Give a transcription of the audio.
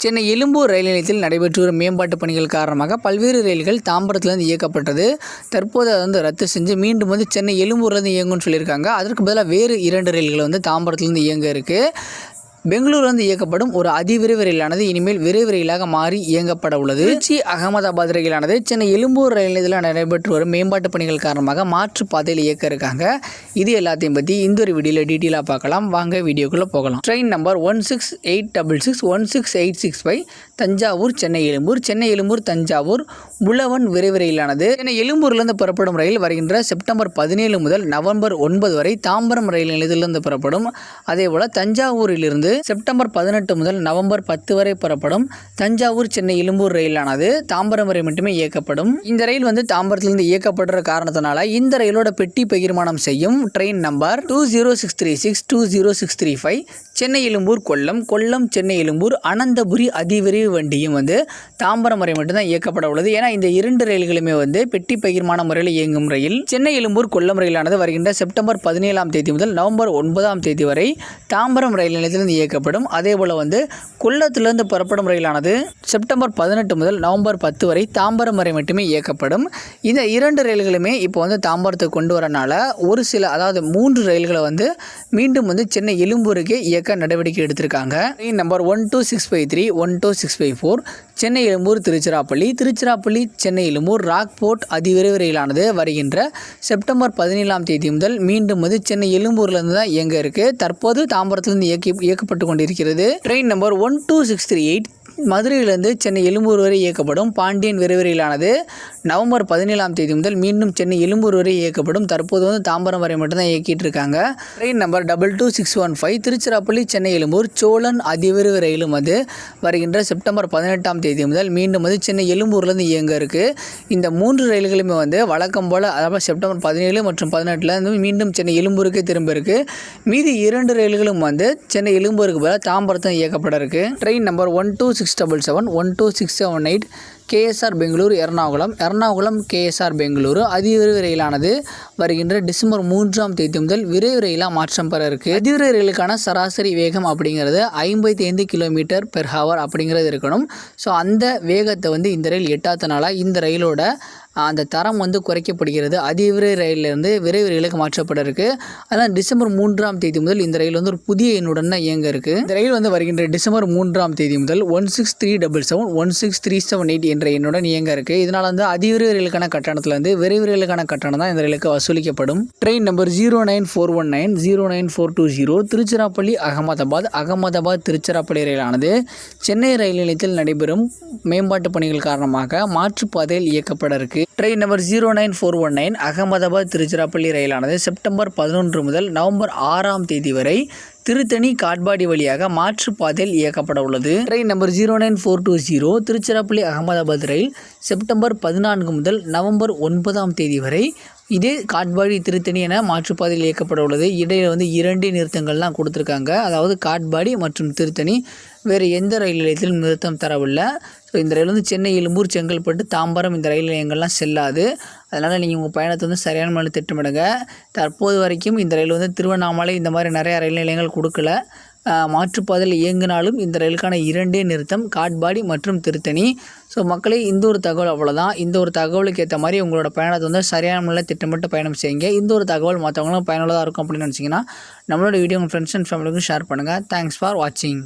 சென்னை எழும்பூர் ரயில் நிலையத்தில் நடைபெற்று வரும் மேம்பாட்டு பணிகள் காரணமாக பல்வேறு ரயில்கள் தாம்பரத்துலேருந்து இயக்கப்பட்டது. தற்போது அதை ரத்து செஞ்சு மீண்டும் சென்னை எழும்பூர்லேருந்து இயங்கும்னு சொல்லியிருக்காங்க. அதற்கு பதிலாக வேறு 2 ரயில்கள் தாம்பரத்துலேருந்து இயங்க இருக்குது. பெங்களூர்லேருந்து இயக்கப்படும் ஒரு அதிவிரைவு ரயிலானது இனிமேல் விரைவு ரயிலாக மாறி இயங்கப்பட உள்ளது. திருச்சி அகமதாபாத் ரயிலானது சென்னை எழும்பூர் ரயில் நிலையத்தில் நடைபெற்று வரும் மேம்பாட்டு பணிகள் காரணமாக மாற்று பாதையில் இயக்க இருக்காங்க. இது எல்லாத்தையும் பற்றி இந்த ஒரு வீடியோவில் டீட்டெயிலாக பார்க்கலாம். வாங்க வீடியோக்குள்ளே போகலாம். ட்ரெயின் நம்பர் 168666 16865 தஞ்சாவூர் சென்னை எழும்பூர் சென்னை எழும்பூர் தஞ்சாவூர் புலவன் விரைவு ரயிலானது சென்னை எழும்பூர்லேருந்து புறப்படும் ரயில் வருகின்ற செப்டம்பர் 17 முதல் நவம்பர் 9 வரை தாம்பரம் ரயில் நிலையத்திலிருந்து புறப்படும். அதேபோல் தஞ்சாவூரிலிருந்து செப்டம்பர் 18 முதல் நவம்பர் 10 வரை புறப்படும் தஞ்சாவூர் சென்னை எழும்பூர் ரயிலானது தாம்பரம் வரை மட்டுமே இயக்கப்படும். இந்த ரயில் தாம்பரத்திலிருந்து இயக்கப்படுற காரணத்தினால இந்த ரயிலோட பெட்டி பகிர்மானம் செய்யும் ட்ரெயின் நம்பர் 20636 20635 சென்னை எழும்பூர் கொல்லம் கொல்லம் சென்னை எழும்பூர் அனந்தபுரி அதிவிரைவு வண்டியும் தாம்பரம் வரை மட்டும்தான் இயக்கப்பட உள்ளது. ஏன்னா இந்த 2 ரயில்களுமே பெட்டி பகிர்மான முறையில் இயங்கும் ரயில். சென்னை எழும்பூர் கொல்லம் ரயிலானது வருகின்ற செப்டம்பர் 17ஆம் தேதி முதல் நவம்பர் 9ஆம் தேதி வரை தாம்பரம் ரயில் நிலையத்திலிருந்து இயக்கப்படும். அதேபோல் கொல்லத்திலிருந்து புறப்படும் ரயிலானது செப்டம்பர் 18 முதல் நவம்பர் 10 வரை தாம்பரம் வரை மட்டுமே இயக்கப்படும். இந்த 2 ரயில்களுமே இப்போ தாம்பரத்துக்கு கொண்டு வரனால ஒரு சில அதாவது 3 ரயில்களை மீண்டும் சென்னை எழும்பூருக்கே இயக்க நடவடிக்கை எடுத்திருக்காங்க. ட்ரெயின் நம்பர் 12653 12654 சென்னை எழும்பூர் திருச்சிராப்பள்ளி திருச்சிராப்பள்ளி சென்னை எழும்பூர் ராக்போர்ட் அதிவிரைவு ரயிலானது வருகின்ற செப்டம்பர் 17ஆம் தேதி முதல் மீண்டும் சென்னை எழும்பூர்லேருந்து தான் இயங்க இருக்கு. தற்போது தாம்பரத்திலிருந்து இயக்கப்பட்டு கொண்டிருக்கிறது. ட்ரெயின் நம்பர் 12638 மதுரையிலிருந்து சென்னை எழும்பூர் வரை இயக்கப்படும் பாண்டியன் விரைவு ரயிலானது நவம்பர் 17ஆம் தேதி முதல் மீண்டும் சென்னை எழும்பூர் வரை இயக்கப்படும். தற்போது தாம்பரம் வரை மட்டும்தான் இயக்கிட்டு இருக்காங்க. ட்ரெயின் நம்பர் 22615 திருச்சிராப்பள்ளி சென்னை எழும்பூர் சோழன் அதிவிரைவு ரயிலும் வருகின்ற செப்டம்பர் 18ஆம் தேதி முதல் மீண்டும் சென்னை எழும்பூர்லேருந்து இயங்க இருக்கு. இந்த 3 ரயில்களுமே வழக்கம் போல் அதாவது செப்டம்பர் 17 மற்றும் 18 மீண்டும் சென்னை எழும்பூருக்கே திரும்ப இருக்கு. மீதி 2 ரயில்களும் சென்னை எழும்பூருக்கு பதிலாக தாம்பரத்தில் இயக்கப்பட இருக்கு. Train number 12677 12678 KSR Bangalore Ernakulam KSR Bengaluru அதிவிரைவு ரயிலானது வருகின்ற டிசம்பர் 3ஆம் தேதி முதல் விரைவு ரயிலாக மாற்றம் பெற இருக்கு. அதிவிரைவு ரயிலுக்கான சராசரி வேகம் அப்படிங்கிறது 55 km/h அப்படிங்கிறது இருக்கணும். ஸோ அந்த வேகத்தை இந்த ரயில் எட்டாதனால இந்த ரயிலோட அந்த தரம் குறைக்கப்படுகிறது. அதிவிரைவு ரயிலிருந்து விரைவு ரயிலுக்கு மாற்றப்பட இருக்கு. அதனால் டிசம்பர் 3ஆம் தேதி முதல் இந்த ரயில் ஒரு புதிய எண்ணுடன் தான் இயங்க இருக்கு. இந்த ரயில் வருகின்ற டிசம்பர் 3ஆம் தேதி முதல் 16377 16378 என்ற எண்ணுடன் இயங்க இருக்கு. இதனால் அதிவிரைவு ரயிலுக்கான கட்டணத்தில் விரைவு ரயிலுக்கான கட்டணம் தான் இந்த ரயிலுக்கு வசூலிக்கப்படும். ட்ரெயின் நம்பர் 09419 09420 திருச்சிராப்பள்ளி அகமதாபாத் திருச்சிராப்பள்ளி ரயிலானது சென்னை ரயில் நிலையத்தில் நடைபெறும் மேம்பாட்டு பணிகள் காரணமாக மாற்றுப்பாதையில் இயக்கப்பட இருக்கு. ட்ரெயின் நம்பர் 09419 அகமதாபாத் திருச்சிராப்பள்ளி ரயிலானது செப்டம்பர் 11 முதல் நவம்பர் 6ஆம் தேதி வரை திருத்தணி காட்பாடி வழியாக மாற்றுப்பாதையில் இயக்கப்பட உள்ளது. ட்ரெயின் நம்பர் 09420 திருச்சிராப்பள்ளி அகமதாபாத் ரயில் செப்டம்பர் 14 முதல் நவம்பர் 9ஆம் தேதி வரை இதே காட்பாடி திருத்தணி என மாற்றுப்பாதையில் இயக்கப்பட உள்ளது. இடையில் 2 நிறுத்தங்கள்லாம் கொடுத்துருக்காங்க. அதாவது காட்பாடி மற்றும் திருத்தணி, வேறு எந்த ரயில் நிலையத்திலும் நிறுத்தம் தரவில்லை. ஸோ இந்த ரயில் சென்னை எழும்பூர் செங்கல்பட்டு தாம்பரம் இந்த ரயில் நிலையங்கள்லாம் செல்லாது. அதனால் நீங்கள் உங்கள் பயணத்தை சரியான முறையில் திட்டமிடுங்க. தற்போது வரைக்கும் இந்த ரயில் திருவண்ணாமலை இந்த மாதிரி நிறையா ரயில் நிலையங்கள் கொடுக்கல. மாற்றுப்பாதையில் இயங்கினாலும் இந்த ரயிலுக்கான 2 நிறுத்தம் காட்பாடி மற்றும் திருத்தணி. ஸோ மக்களே, இந்த ஒரு தகவல் அவ்வளோதான். இந்த ஒரு தகவலுக்கு ஏற்ற மாதிரி உங்களோட பயணத்தை சரியான முறையில் திட்டமிட்டு பயணம் செய்யுங்க. இந்த ஒரு தகவல் மற்றவங்களும் பயனுள்ளதாக இருக்கும் அப்படின்னு நினச்சிங்கன்னா நம்மளோட வீடியோ உங்கள் ஃப்ரெண்ட்ஸ் அண்ட் ஃபேமிலிக்கும் ஷேர் பண்ணுங்கள். தேங்க்ஸ் ஃபார் வாட்சிங்.